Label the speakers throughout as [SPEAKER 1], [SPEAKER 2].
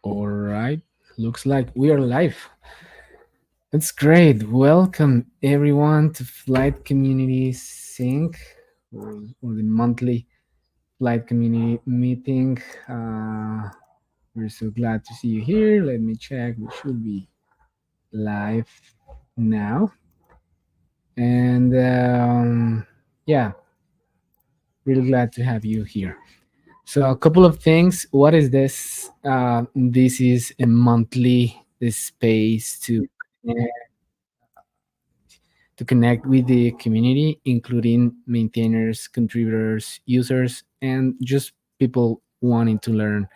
[SPEAKER 1] All right, looks like we are live. That's great. Welcome everyone to Flight Community Sync or the monthly Flight Community meeting. We're so glad to see you here. Let me check. We should be live now. And yeah, really glad to have you here. So, a couple of things. What is this? This is a monthly this space to connect with the community, including maintainers, contributors, users, and just people wanting to learn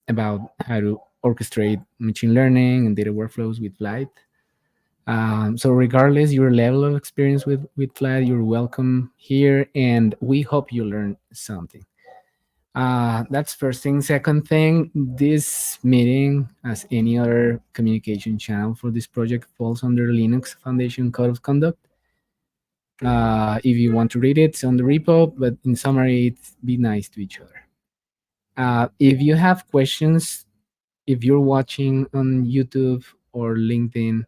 [SPEAKER 1] about how to orchestrate machine learning and data workflows with Flyte. So, regardless your level of experience with Flyte, you're welcome here, and we hope you learn something. That's first thing. Second thing, this meeting, as any other communication channel for this project, falls under Linux Foundation Code of Conduct. If you want to read it, it's on the repo, but in summary, it's be nice to each other. If you have questions, if you're watching on YouTube or LinkedIn,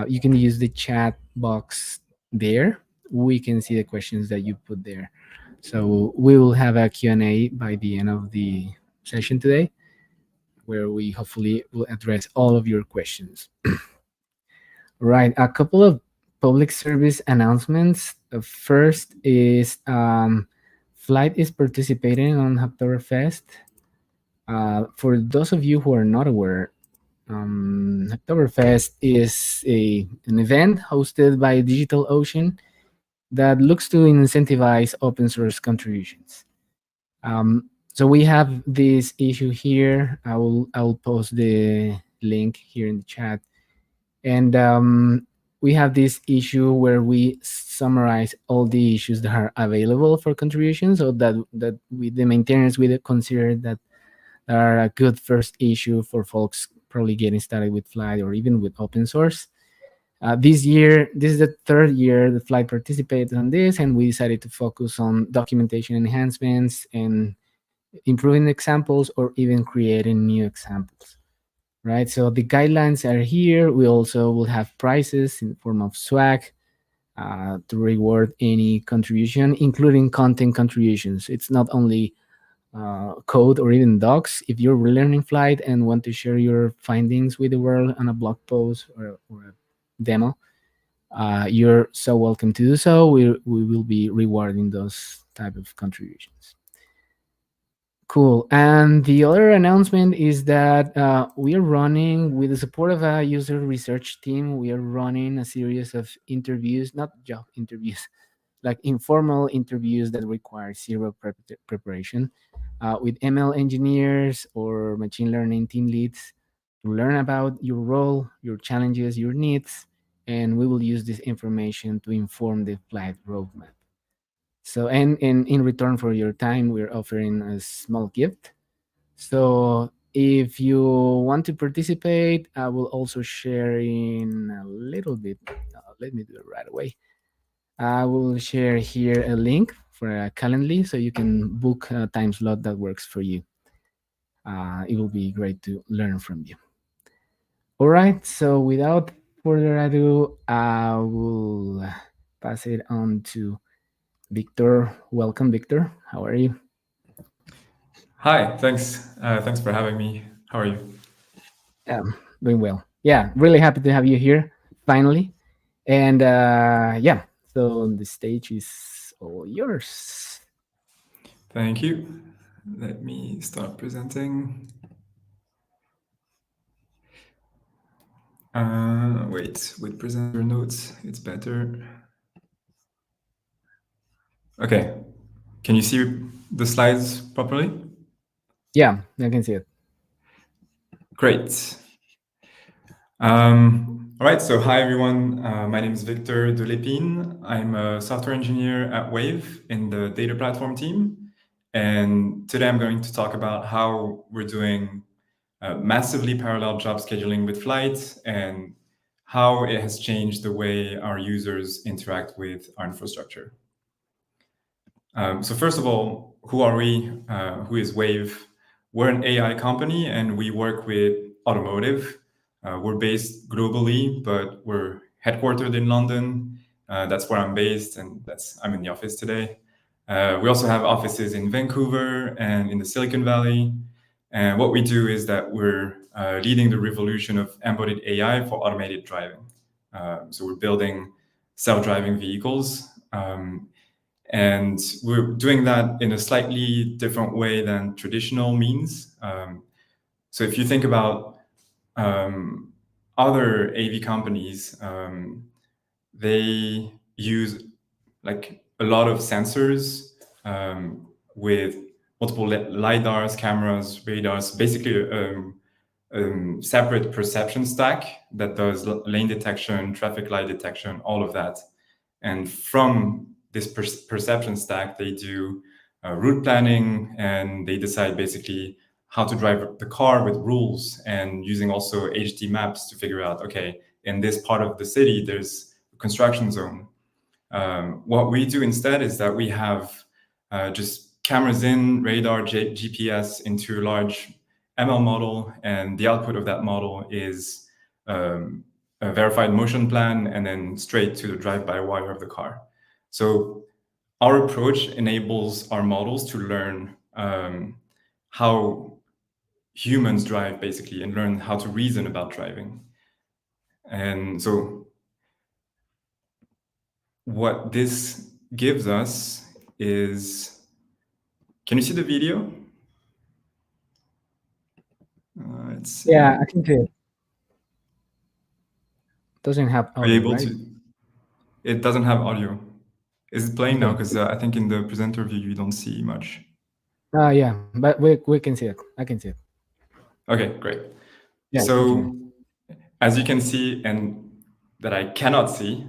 [SPEAKER 1] you can use the chat box there. We can see the questions that you put there. So we will have a Q&A by the end of the session today, where we hopefully will address all of your questions. Right, a couple of public service announcements. The first is Flyte is participating on Hacktoberfest. For those of you who are not aware, Hacktoberfest is an event hosted by DigitalOcean that looks to incentivize open source contributions. So we have this issue here. I will post the link here in the chat, and we have this issue where we summarize all the issues that are available for contribution, so that we the maintainers we consider that are a good first issue for folks probably getting started with Flyte or even with open source. This year, this is the third year that Flyte participated on this, and we decided to focus on documentation enhancements and improving examples or even creating new examples. Right, so the guidelines are here. We also will have prizes in the form of swag to reward any contribution, including content contributions. It's not only code or even docs. If you're relearning Flyte and want to share your findings with the world on a blog post or a demo, you're so welcome to do so. We will be rewarding those type of contributions. Cool. And the other announcement is that we are running, with the support of a user research team, we are running a series of interviews, not job interviews, like informal interviews that require zero preparation with ML engineers or machine learning team leads to learn about your role, your challenges, your needs, and we will use this information to inform the Flyte roadmap. So, and in return for your time, we're offering a small gift. So, if you want to participate, I will also share in a little bit. Let me do it right away. I will share here a link for a Calendly so you can book a time slot that works for you. It will be great to learn from you. All right. So, without further ado, I will pass it on to Victor. Welcome, Victor. How are you?
[SPEAKER 2] Hi, thanks. Thanks for having me. How are you?
[SPEAKER 1] Doing well. Yeah, really happy to have you here finally. And yeah, so the stage is all yours.
[SPEAKER 2] Thank you. Let me start presenting. Wait, with presenter notes, it's better. Okay. Can you see the slides properly?
[SPEAKER 1] Yeah, I can see it.
[SPEAKER 2] Great. All right, so hi everyone. My name is Victor Delépine. I'm a software engineer at Wayve in the data platform team. And today I'm going to talk about how we're doing massively parallel job scheduling with Flyte and how it has changed the way our users interact with our infrastructure. So first of all, who are we? Who is Wayve? we're an AI company and we work with automotive. We're based globally, but we're headquartered in London. That's where I'm based, and I'm in the office today. We also have offices in Vancouver and in the Silicon Valley. And what we do is that we're leading the revolution of embodied AI for automated driving. So we're building self-driving vehicles. And we're doing that in a slightly different way than traditional means. So if you think about other AV companies, they use like a lot of sensors with multiple lidars, cameras, radars, basically separate perception stack that does lane detection, traffic light detection, all of that. And from this perception stack, they do route planning, and they decide basically how to drive the car with rules, and using also HD maps to figure out, okay, in this part of the city, there's a construction zone. What we do instead is that we have just cameras in, radar, GPS into a large ML model, and the output of that model is a verified motion plan, and then straight to the drive-by-wire of the car. So our approach enables our models to learn how humans drive, basically, and learn how to reason about driving. And so what this gives us is, can you see the video? Let's see.
[SPEAKER 1] Yeah, I can see it. Doesn't have
[SPEAKER 2] Are you
[SPEAKER 1] audio,
[SPEAKER 2] able
[SPEAKER 1] right?
[SPEAKER 2] to? It doesn't have audio. Is it playing now?
[SPEAKER 1] Okay.
[SPEAKER 2] Because I think in the presenter view you don't see much.
[SPEAKER 1] Yeah, but we can see it. I can see it.
[SPEAKER 2] Okay, great.
[SPEAKER 1] Yeah,
[SPEAKER 2] So
[SPEAKER 1] continue.
[SPEAKER 2] as you can see, and that I cannot see,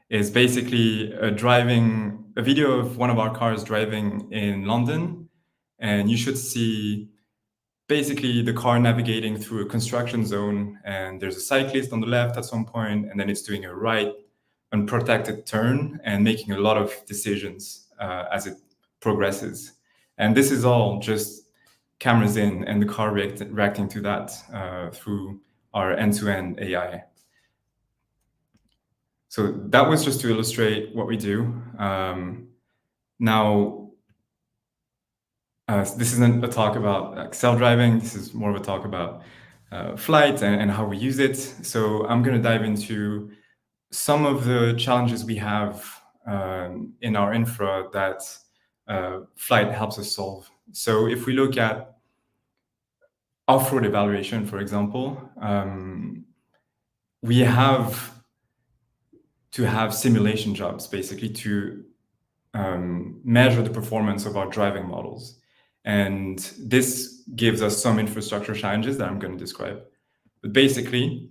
[SPEAKER 2] is basically a video of one of our cars driving in London, and you should see basically the car navigating through a construction zone, and there's a cyclist on the left at some point, and then it's doing a right unprotected turn and making a lot of decisions as it progresses. And this is all just cameras in and the car reacting to that through our end-to-end AI. So that was just to illustrate what we do. Now, this isn't a talk about like, self-driving. This is more of a talk about Flyte and how we use it. So I'm going to dive into some of the challenges we have in our infra that Flyte helps us solve. So if we look at off-road evaluation, for example, we have to have simulation jobs, basically, to measure the performance of our driving models. And this gives us some infrastructure challenges that I'm going to describe. But basically,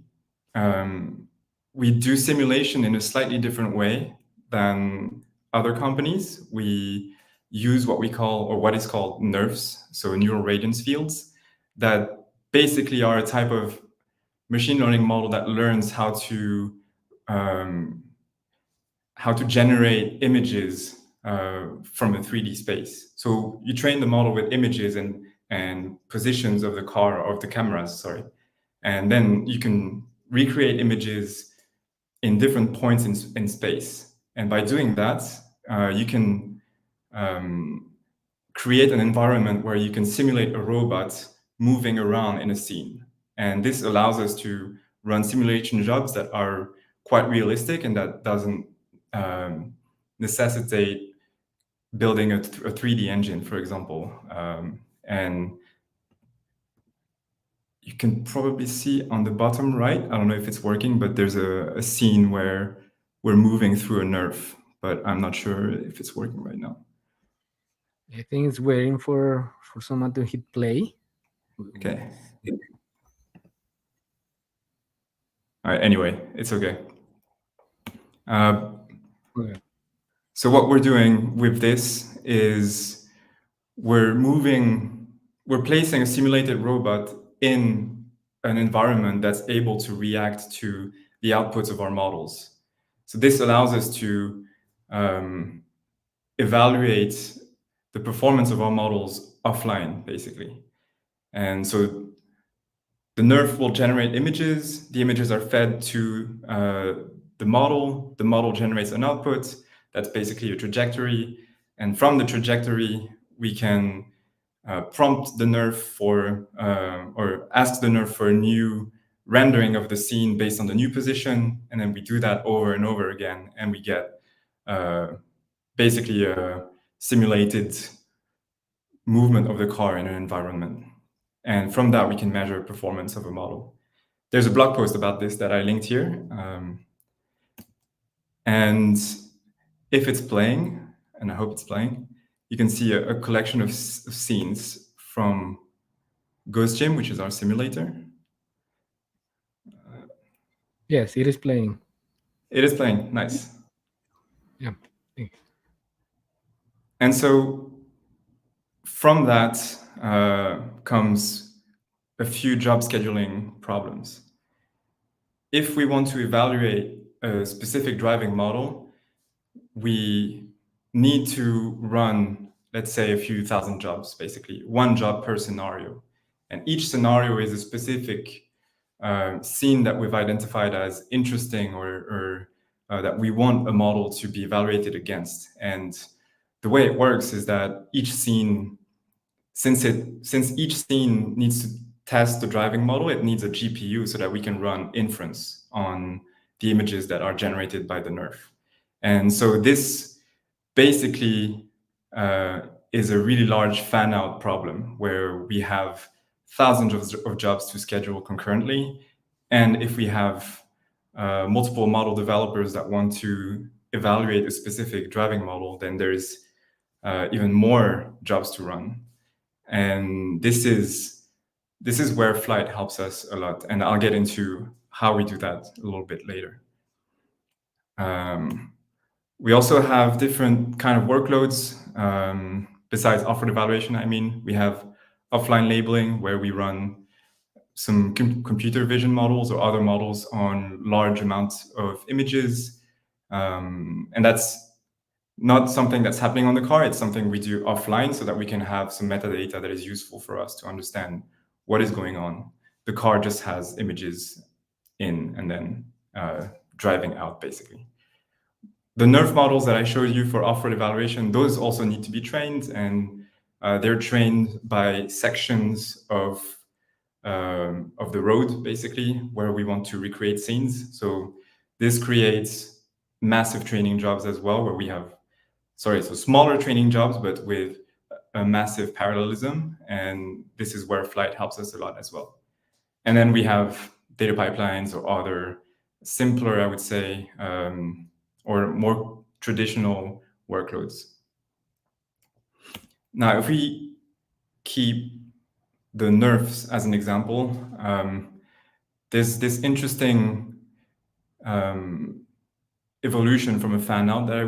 [SPEAKER 2] we do simulation in a slightly different way than other companies. We use what we call, or what is called NeRFs, so neural radiance fields, that basically are a type of machine learning model that learns how to generate images from a 3D space. So you train the model with images and positions of the car, or of the cameras, sorry. And then you can recreate images in different points in space. And by doing that, you can create an environment where you can simulate a robot moving around in a scene. And this allows us to run simulation jobs that are quite realistic and that doesn't necessitate building a 3D engine, for example. And you can probably see on the bottom right, I don't know if it's working, but there's a scene where we're moving through a NeRF, but I'm not sure if it's working right now.
[SPEAKER 1] I think it's waiting for someone to hit play.
[SPEAKER 2] Okay. All right, anyway, it's okay.
[SPEAKER 1] Okay.
[SPEAKER 2] So what we're doing with this is we're placing a simulated robot in an environment that's able to react to the outputs of our models. So this allows us to evaluate the performance of our models offline, basically. And so the nerf will generate images. The images are fed to the model. The model generates an output. That's basically a trajectory. And from the trajectory, we can prompt the nerf for, or ask the nerf for a new rendering of the scene based on the new position. And then we do that over and over again. And we get basically a simulated movement of the car in an environment. And from that, we can measure performance of a model. There's a blog post about this that I linked here. And if it's playing, and I hope it's playing, you can see a collection of scenes from Ghost Gym, which is our simulator.
[SPEAKER 1] Yes, it is playing.
[SPEAKER 2] It is playing. Nice.
[SPEAKER 1] Yeah.
[SPEAKER 2] And so from that comes a few job scheduling problems. If we want to evaluate a specific driving model, we need to run, let's say, a few thousand jobs, basically, one job per scenario. And each scenario is a specific scene that we've identified as interesting or that we want a model to be evaluated against. And the way it works is that each scene, since each scene needs to test the driving model, it needs a GPU so that we can run inference on the images that are generated by the nerf. And so this basically is a really large fan-out problem where we have thousands of jobs to schedule concurrently. And if we have multiple model developers that want to evaluate a specific driving model, then there's even more jobs to run. And this is where Flyte helps us a lot. And I'll get into how we do that a little bit later. We also have different kind of workloads besides offered evaluation. I mean, we have offline labeling where we run some computer vision models or other models on large amounts of images. And that's not something that's happening on the car. It's something we do offline so that we can have some metadata that is useful for us to understand what is going on. The car just has images in and then driving out, basically. The nerf models that I showed you for off-road evaluation, those also need to be trained, and they're trained by sections of the road, basically, where we want to recreate scenes. So this creates massive training jobs as well, where we have, so smaller training jobs, but with a massive parallelism. And this is where Flyte helps us a lot as well. And then we have data pipelines or other simpler, I would say, or more traditional workloads. Now, if we keep the nerfs as an example, there's this interesting evolution from a fan-out that I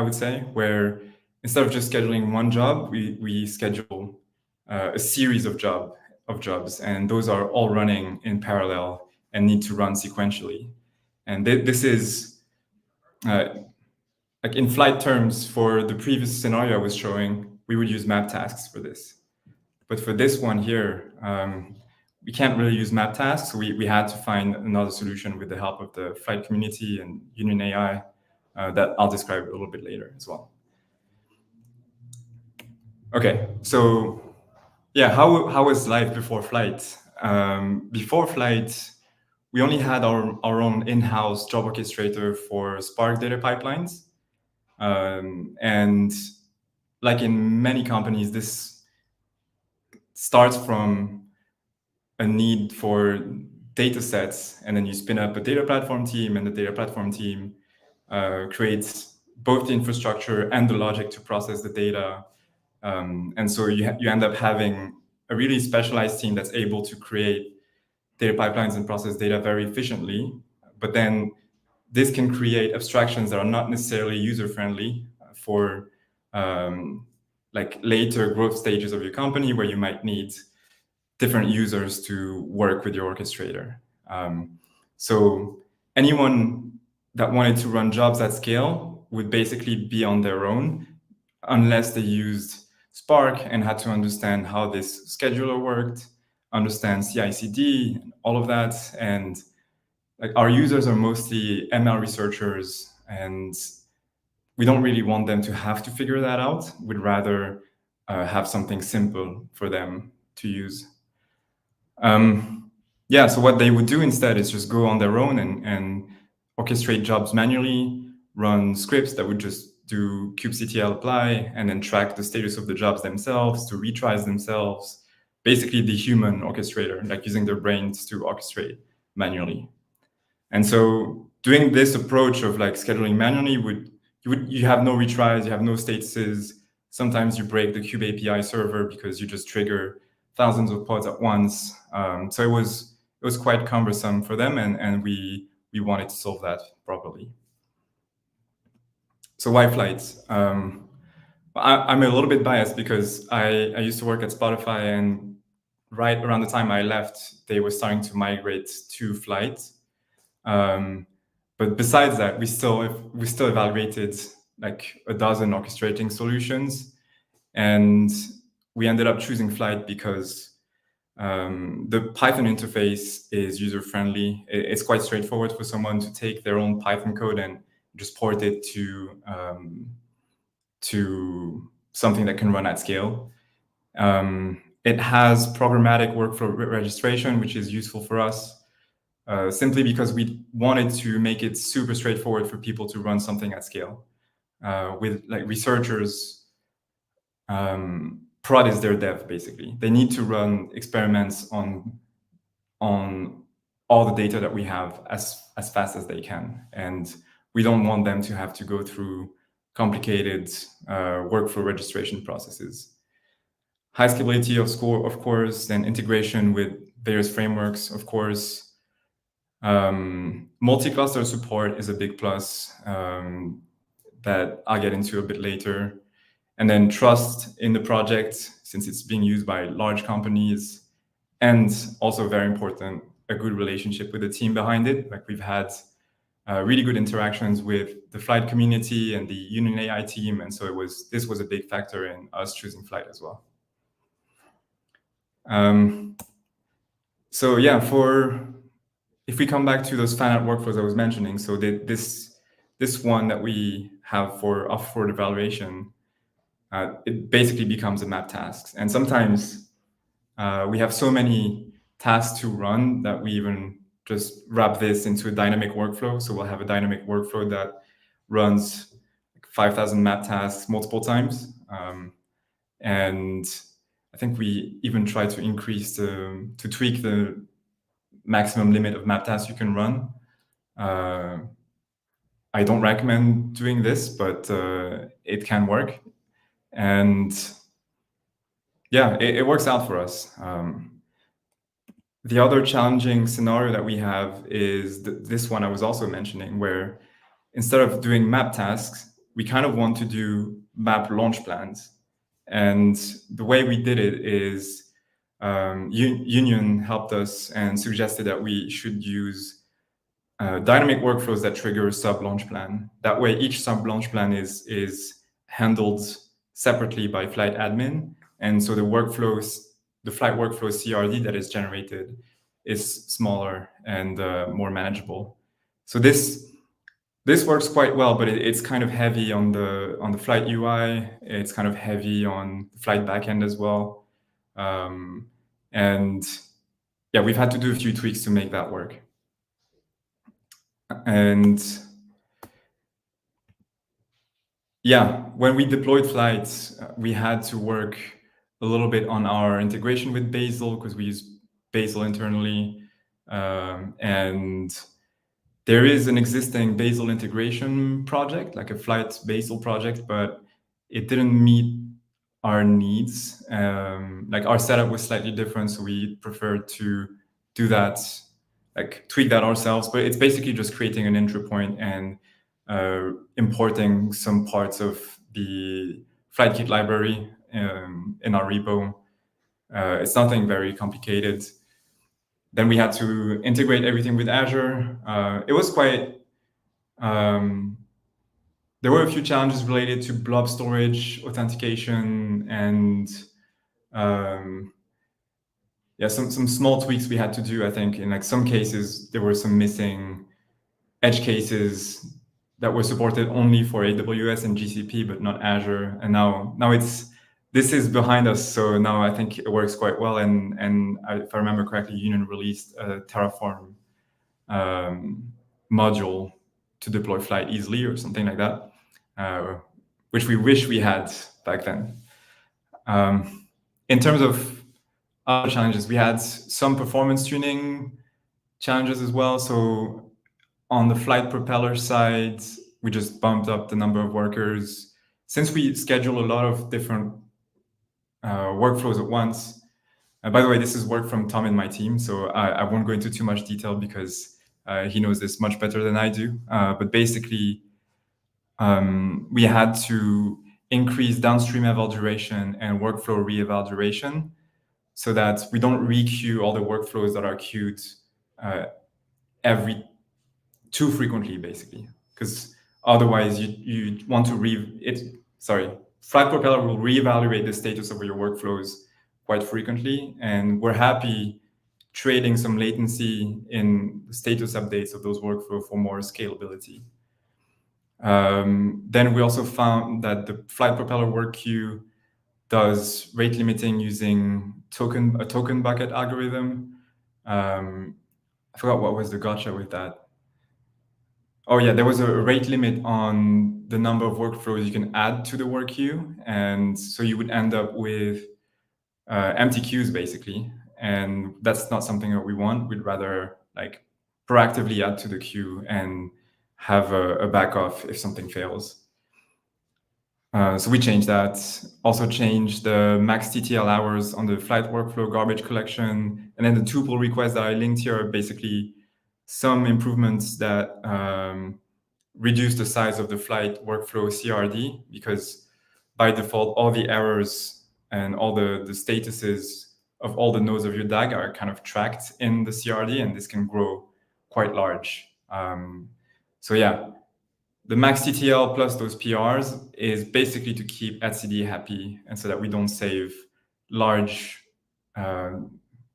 [SPEAKER 2] would say, where instead of just scheduling one job, we schedule a series of jobs, and those are all running in parallel and need to run sequentially. And this is like in Flyte terms, for the previous scenario I was showing, we would use map tasks for this. But for this one here, we can't really use map tasks. So we had to find another solution with the help of the Flyte community and Union AI that I'll describe a little bit later as well. Okay, so yeah, how was life before Flyte? Before Flyte, we only had our own in-house job orchestrator for Spark data pipelines. And like in many companies, this starts from a need for data sets, and then you spin up a data platform team, and the data platform team creates both the infrastructure and the logic to process the data. And so you end up having a really specialized team that's able to create data pipelines and process data very efficiently. But then this can create abstractions that are not necessarily user-friendly for like later growth stages of your company, where you might need different users to work with your orchestrator. So anyone that wanted to run jobs at scale would basically be on their own unless they used Spark and had to understand how this scheduler worked, understand CI/CD, all of that. And like our users are mostly ML researchers, and we don't really want them to have to figure that out. We'd rather have something simple for them to use. Yeah, so what they would do instead is just go on their own and orchestrate jobs manually, run scripts that would just do kubectl apply, and then track the status of the jobs themselves, to retries themselves, basically the human orchestrator, like using their brains to orchestrate manually. And so doing this approach of like scheduling manually you have no retries, you have no statuses. Sometimes you break the Kube API server because you just trigger thousands of pods at once. So it was quite cumbersome for them, and we wanted to solve that properly. So why Flyte? I'm a little bit biased because I used to work at Spotify, and right around the time I left, they were starting to migrate to Flyte. But besides that, we still evaluated like a dozen orchestrating solutions, and we ended up choosing Flyte because the Python interface is user-friendly. It's quite straightforward for someone to take their own Python code and just port it to something that can run at scale. It has programmatic workflow registration, which is useful for us. Simply because we wanted to make it super straightforward for people to run something at scale. With like researchers, prod is their dev, basically. They need to run experiments on all the data that we have as fast as they can. And we don't want them to have to go through complicated workflow registration processes. High scalability of course, and integration with various frameworks, of course. Multi-cluster support is a big plus that I'll get into a bit later. And then trust in the project, since it's being used by large companies, and also very important, a good relationship with the team behind it. Like we've had really good interactions with the Flyte community and the Union AI team, and so this was a big factor in us choosing Flyte as well. So yeah, if we come back to those fan-out workflows I was mentioning, so this one that we have for evaluation, it basically becomes a map task. And sometimes we have so many tasks to run that we even just wrap this into a dynamic workflow. So we'll have a dynamic workflow that runs 5,000 map tasks multiple times. And I think we even try to tweak the maximum limit of map tasks you can run. I don't recommend doing this, but it can work. And yeah, it works out for us. The other challenging scenario that we have is this one I was also mentioning, where instead of doing map tasks, we kind of want to do map launch plans. And the way we did it is Union helped us and suggested that we should use dynamic workflows that trigger a sub-launch plan. That way, each sub-launch plan is handled separately by Flyte admin. And so the Flyte workflow CRD that is generated is smaller and more manageable. So this works quite well, but it's kind of heavy on the Flyte UI. It's kind of heavy on the Flyte backend as well. And yeah, we've had to do a few tweaks to make that work. And yeah, when we deployed Flyte, we had to work a little bit on our integration with Bazel because we use Bazel internally. And there is an existing Bazel integration project, like a Flyte Bazel project, but it didn't meet our needs. Like our setup was slightly different, so we preferred to do that, like tweak that ourselves. But it's basically just creating an entry point and importing some parts of the FlyteKit library in our repo. It's nothing very complicated. Then we had to integrate everything with Azure. It was quite... there were a few challenges related to blob storage, authentication, and some small tweaks we had to do. I think in like some cases there were some missing edge cases that were supported only for AWS and GCP, but not Azure. And now this is behind us, so now I think it works quite well. And if I remember correctly, Union released a Terraform module to deploy Flyte easily or something like that, which we wish we had back then. In terms of other challenges, we had some performance tuning challenges as well. So on the Flyte propeller side, we just bumped up the number of workers. Since we schedule a lot of different workflows at once, by the way, this is work from Tom and my team, so I won't go into too much detail because he knows this much better than I do. But basically, we had to increase downstream eval duration and workflow re-eval duration so that we don't re-queue all the workflows that are queued every too frequently, basically, because otherwise you want to Flyte Propeller will reevaluate the status of your workflows quite frequently, and we're happy trading some latency in the status updates of those workflows for more scalability. Then we also found that the Flyte Propeller work queue does rate limiting using a token bucket algorithm. I forgot what was the gotcha with that. Oh yeah, there was a rate limit on the number of workflows you can add to the work queue, and so you would end up with empty queues basically, and that's not something that we want. We'd rather like proactively add to the queue and have a backup if something fails. So we changed that. Also changed the max TTL hours on the Flyte workflow garbage collection, and then the tuple requests that I linked here are basically some improvements that reduce the size of the Flyte workflow CRD, because by default, all the errors and all the statuses of all the nodes of your DAG are kind of tracked in the CRD, and this can grow quite large. So yeah, the max TTL plus those PRs is basically to keep etcd happy, and so that we don't save large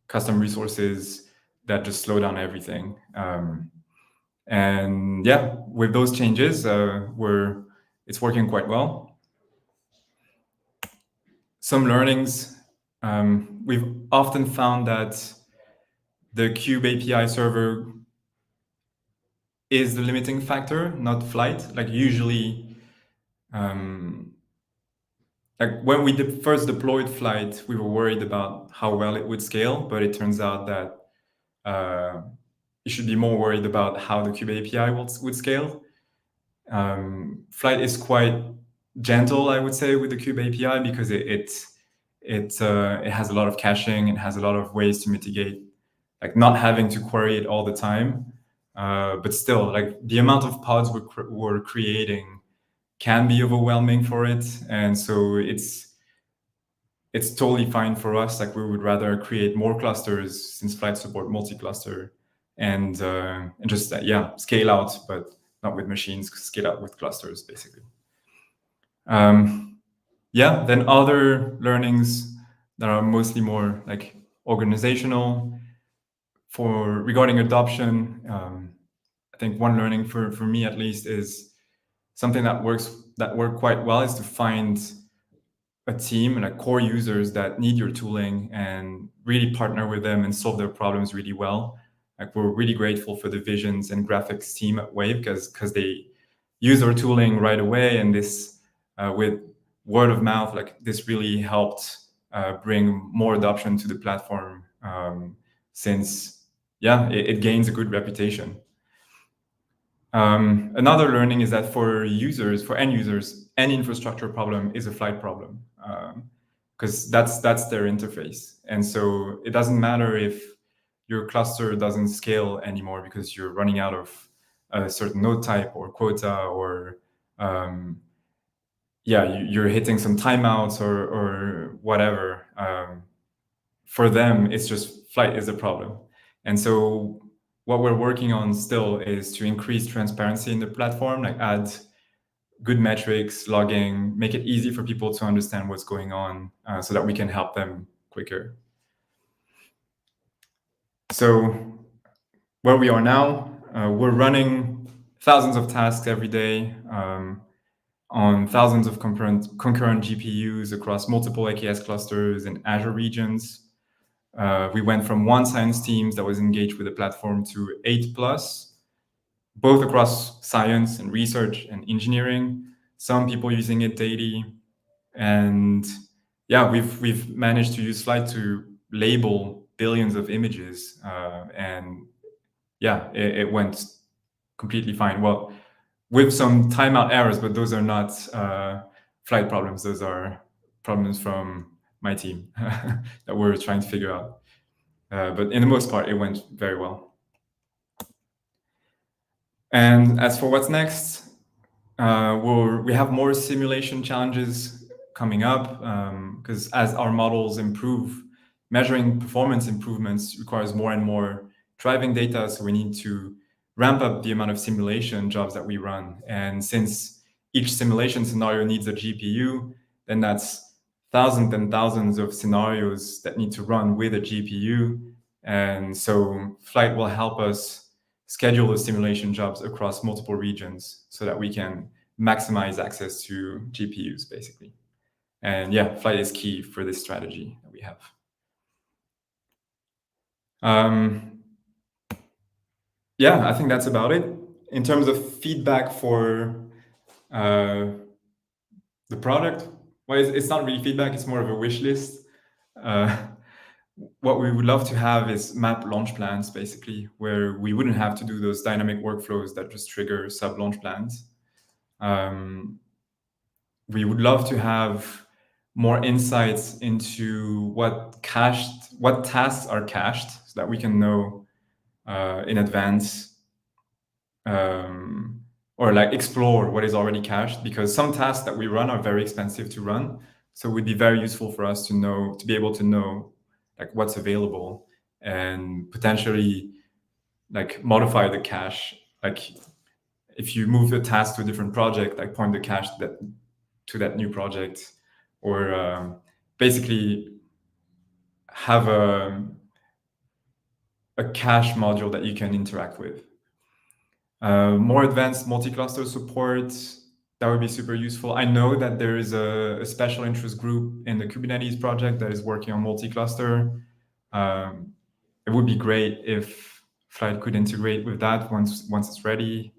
[SPEAKER 2] custom resources that just slow down everything. And yeah, with those changes, it's working quite well. Some learnings, we've often found that the Kube API server is the limiting factor, not Flyte. Like usually, like when we first deployed Flyte, we were worried about how well it would scale, but it turns out that you should be more worried about how the Kube API would scale. Flyte is quite gentle, I would say, with the Kube API because it has a lot of caching. It has a lot of ways to mitigate, like not having to query it all the time. But still, like the amount of pods we're creating can be overwhelming for it, and so it's totally fine for us. Like we would rather create more clusters since Flyte support multi-cluster, and just scale out, but not with machines, scale out with clusters, basically. Then other learnings that are mostly more like organizational. Regarding adoption, I think one learning for me at least is something that worked quite well is to find a team and like core users that need your tooling and really partner with them and solve their problems really well. Like we're really grateful for the visions and graphics team at Wayve because they use our tooling right away, and this with word of mouth, like this really helped bring more adoption to the platform, since it gains a good reputation. Another learning is that for end users, any infrastructure problem is a Flyte problem, because that's their interface. And so it doesn't matter if your cluster doesn't scale anymore because you're running out of a certain node type or quota, or you're hitting some timeouts or whatever. For them, it's just Flyte is a problem. And so what we're working on still is to increase transparency in the platform, like add good metrics, logging, make it easy for people to understand what's going on, so that we can help them quicker. So where we are now, we're running thousands of tasks every day on thousands of concurrent GPUs across multiple AKS clusters in Azure regions. We went from one science team that was engaged with the platform to 8 plus, both across science and research and engineering. Some people using it daily, and yeah, we've managed to use Flyte to label billions of images, and yeah, it went completely fine. Well, with some timeout errors, but those are not Flyte problems. Those are problems from my team that we're trying to figure out. But in the most part, it went very well. And as for what's next, we have more simulation challenges coming up because as our models improve, measuring performance improvements requires more and more driving data. So we need to ramp up the amount of simulation jobs that we run. And since each simulation scenario needs a GPU, then that's thousands and thousands of scenarios that need to run with a GPU. And so Flyte will help us schedule the simulation jobs across multiple regions so that we can maximize access to GPUs, basically. And yeah, Flyte is key for this strategy that we have. Yeah, I think that's about it. In terms of feedback for the product, well, it's not really feedback, it's more of a wish list. What we would love to have is map launch plans, basically, where we wouldn't have to do those dynamic workflows that just trigger sub launch plans. We would love to have more insights into what tasks are cached so that we can know in advance or like explore what is already cached, because some tasks that we run are very expensive to run. So it would be very useful for us to be able to know like what's available and potentially like modify the cache. Like if you move the task to a different project, like point the cache to that new project, or basically have a cache module that you can interact with. More advanced multi-cluster support, that would be super useful. I know that there is a special interest group in the Kubernetes project that is working on multi-cluster. It would be great if Flyte could integrate with that once it's ready.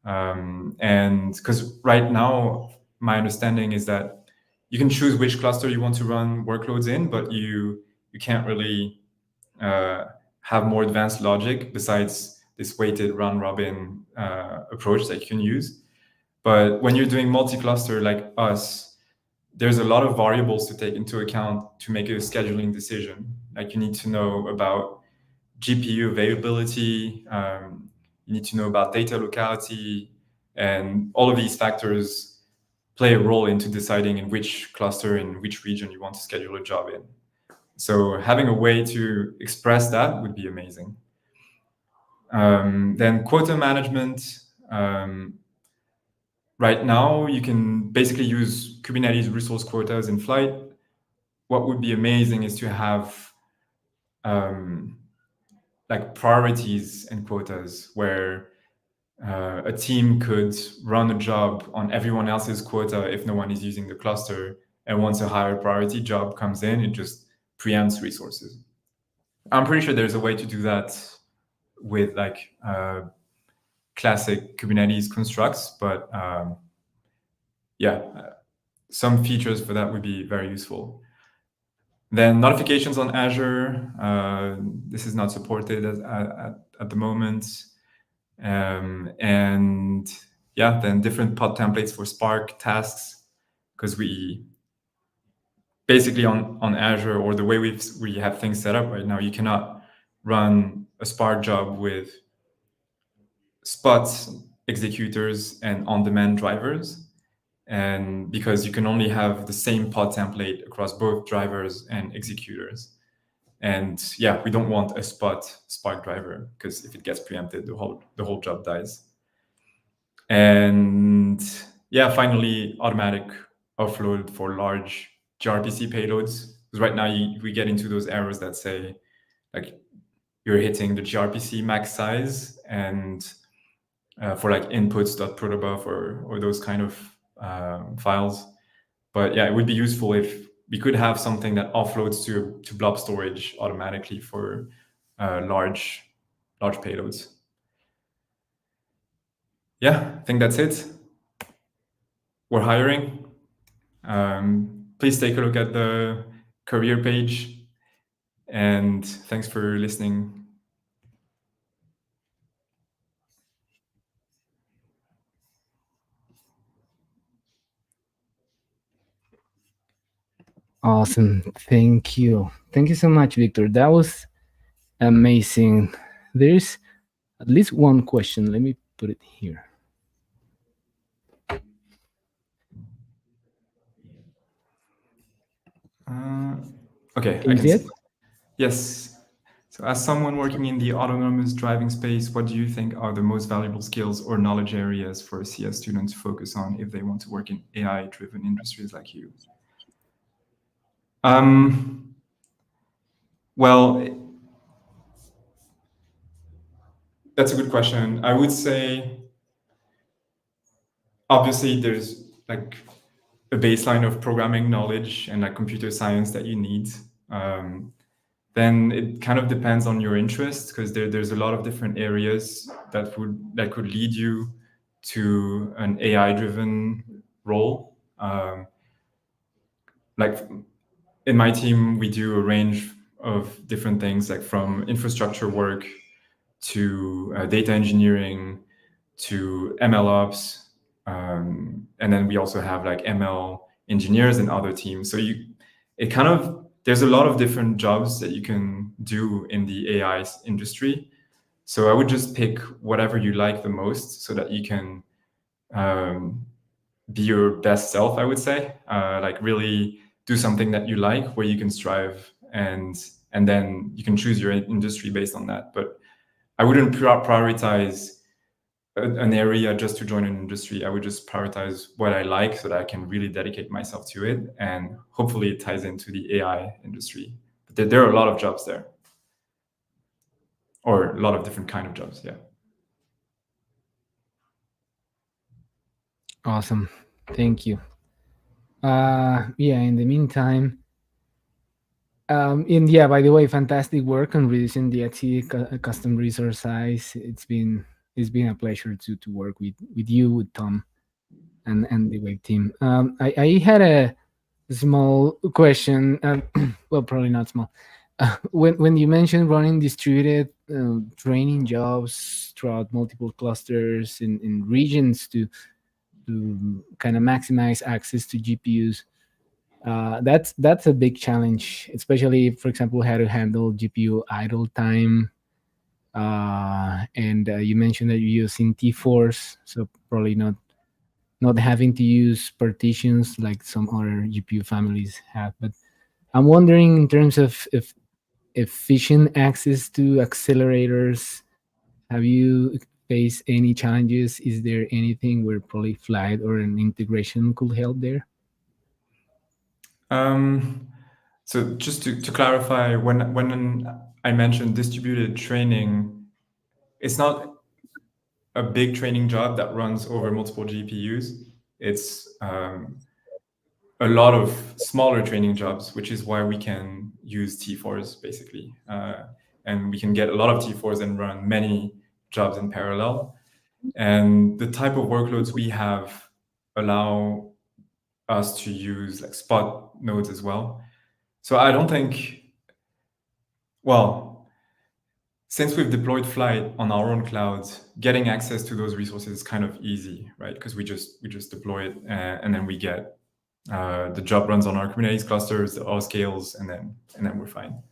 [SPEAKER 2] And because right now, my understanding is that you can choose which cluster you want to run workloads in, but you can't really have more advanced logic besides this weighted round robin approach that you can use. But when you're doing multi-cluster like us, there's a lot of variables to take into account to make a scheduling decision. Like you need to know about GPU availability, you need to know about data locality, and all of these factors play a role into deciding in which cluster, in which region you want to schedule a job in. So having a way to express that would be amazing. Then quota management. Right now, you can basically use Kubernetes resource quotas in Flyte. What would be amazing is to have like priorities and quotas where a team could run a job on everyone else's quota if no one is using the cluster. And once a higher priority job comes in, it just preempts resources. I'm pretty sure there's a way to do that with like classic Kubernetes constructs, but yeah, some features for that would be very useful. Then notifications on Azure, this is not supported at the moment. And yeah, then different pod templates for Spark tasks, because we basically on Azure, or the way we have things set up right now, you cannot run a Spark job with Spot executors and on-demand drivers. And because you can only have the same pod template across both drivers and executors. And yeah, we don't want a Spot Spark driver, because if it gets preempted, the whole job dies. And yeah, finally, automatic offload for large gRPC payloads. Because right now we get into those errors that say like you're hitting the gRPC max size and for like inputs.protobuf or those kind of files. But yeah, it would be useful if we could have something that offloads to blob storage automatically for large payloads. Yeah, I think that's it. We're hiring. Please take a look at the career page. And thanks for listening.
[SPEAKER 1] Awesome. Thank you. Thank you so much, Victor. That was amazing. There's at least one question. Let me put it here.
[SPEAKER 2] Okay,
[SPEAKER 1] Can
[SPEAKER 2] I
[SPEAKER 1] you
[SPEAKER 2] can
[SPEAKER 1] see
[SPEAKER 2] see.
[SPEAKER 1] it?
[SPEAKER 2] Yes. So as someone working in the autonomous driving space, what do you think are the most valuable skills or knowledge areas for a CS student to focus on if they want to work in AI-driven industries like you? Well, that's a good question. I would say, obviously, there's like a baseline of programming knowledge and like computer science that you need. Then it kind of depends on your interest because there's a lot of different areas that could lead you to an AI-driven role. Like in my team, we do a range of different things, like from infrastructure work to data engineering to ML ops, and then we also have like ML engineers and other teams. So there's a lot of different jobs that you can do in the AI industry. So I would just pick whatever you like the most, so that you can be your best self. I would say, like really do something that you like, where you can strive, and then you can choose your industry based on that. But I wouldn't prioritize an area just to join an industry. I would just prioritize what I like so that I can really dedicate myself to it, and hopefully it ties into the AI industry. But there are a lot of jobs there, or a lot of different kind of jobs. Yeah.
[SPEAKER 1] Awesome. Thank you. Yeah, in the meantime, and yeah, by the way, fantastic work on reducing the custom resource size. It's been a pleasure to work with you, with Tom, and the Wave team. I had a small question. Well, probably not small. When you mentioned running distributed training jobs throughout multiple clusters in regions to kind of maximize access to GPUs, that's a big challenge, especially, for example, how to handle GPU idle time. And you mentioned that you're using T-Force, so probably not having to use partitions like some other GPU families have. But I'm wondering, in terms of efficient access to accelerators, have you faced any challenges? Is there anything where probably Flyte or an integration could help there?
[SPEAKER 2] So just to clarify, when I mentioned distributed training, it's not a big training job that runs over multiple GPUs. It's a lot of smaller training jobs, which is why we can use T4s basically. And we can get a lot of T4s and run many jobs in parallel. And the type of workloads we have allow us to use like spot nodes as well. So I don't think, well, since we've deployed Flyte on our own cloud, getting access to those resources is kind of easy, right? Because we just deploy it, and then we get the job runs on our Kubernetes clusters, it all scales, and then we're fine.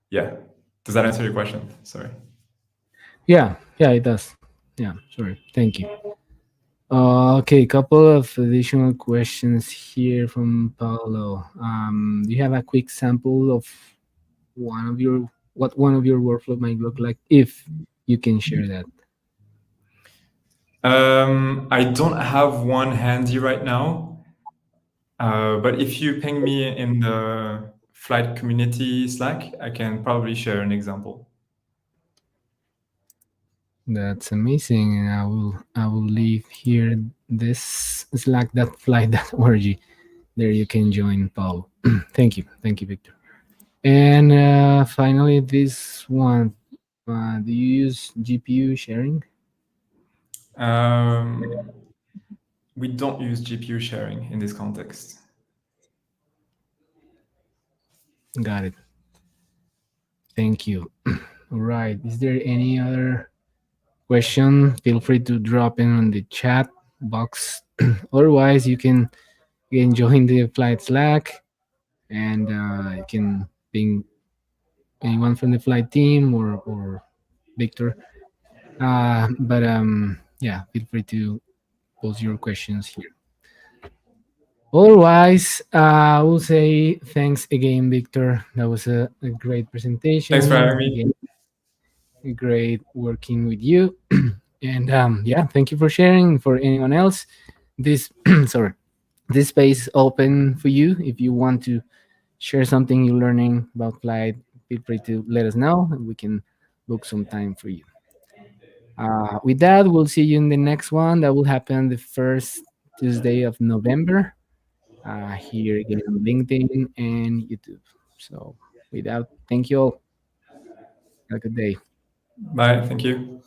[SPEAKER 2] Yeah, does that answer your question? Sorry.
[SPEAKER 1] Yeah, it does. Yeah, sorry. Thank you. Okay, a couple of additional questions here from Paulo. Do you have a quick sample of what one of your workflow might look like, if you can share that?
[SPEAKER 2] I don't have one handy right now, but if you ping me in the Flyte community Slack, I can probably share an example.
[SPEAKER 1] That's amazing. And I will leave here this slack.flyte.org. There you can join Paul. Thank you, Victor. And finally, this one. Do you use GPU sharing?
[SPEAKER 2] Um, we don't use GPU sharing in this context.
[SPEAKER 1] Got it. Thank you. All right. Is there any other question? Feel free to drop in on the chat box. Otherwise, you can join the flight Slack, and you can ping anyone from the flight team or Victor. But yeah, feel free to post your questions here. Otherwise, I will say thanks again, Victor. That was a great
[SPEAKER 2] Thanks for
[SPEAKER 1] presentation.
[SPEAKER 2] having me.
[SPEAKER 1] Again, great working with you. And yeah, thank you for sharing. For anyone else, this sorry, this space is open for you. If you want to share something you're learning about Flight, feel free to let us know, and we can book some time for you. With that, we'll see you in the next one. That will happen the first Tuesday of November, here again on LinkedIn and YouTube. So, with that, thank you all. Have a good day.
[SPEAKER 2] Bye. Thank you.